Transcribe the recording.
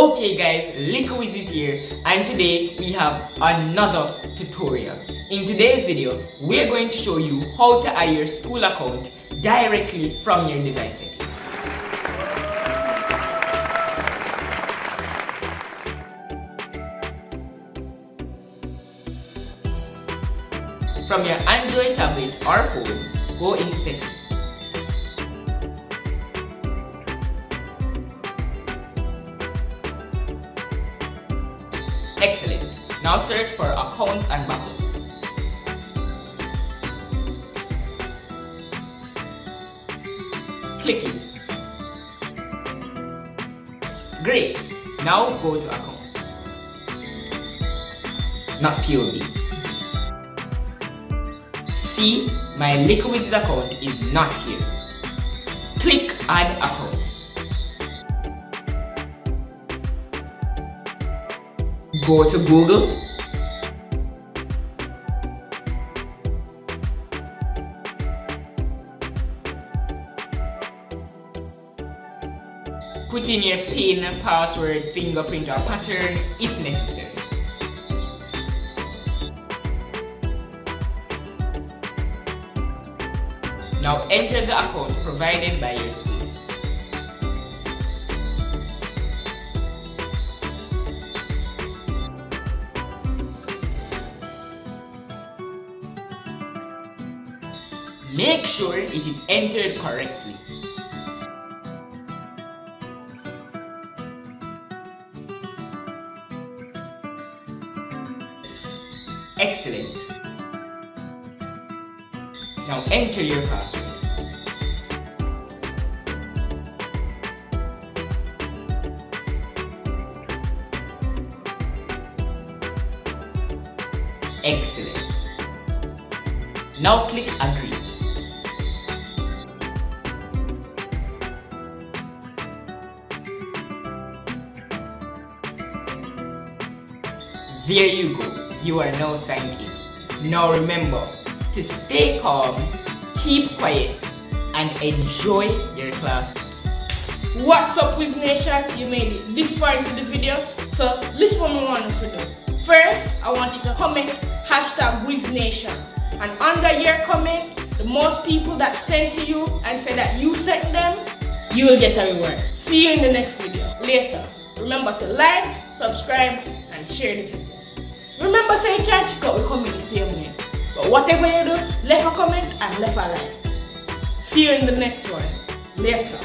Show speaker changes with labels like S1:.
S1: Okay guys, Likkle Wizzies here, and today we have another tutorial. In today's video, we're going to show you how to add your school account directly from your device settings. From your Android tablet or phone, go into settings. Excellent. Now search for accounts and backup. Click it. Great. Now go to accounts. Not POB. See, my Likkle Wizzies account is not here. Click add account. Go to Google. Put in your PIN, password, fingerprint or pattern if necessary. Now enter the account provided by your school. Make sure it is entered correctly. Excellent. Now enter your password. Excellent. Now click agree. There you go, you are now signed in. Now remember to stay calm, keep quiet, and enjoy your class.
S2: What's up, Wiz Nation? You made it this far into the video, so this one I want to do. First, I want you to comment #WizNation, and under your comment, the most people that sent to you and say that you sent them, you will get a reward. See you in the next video. Later. Remember to like, subscribe, and share the video. Remember, say you can't check out the comedy the same way. But whatever you do, leave a comment and leave a like. See you in the next one. Later.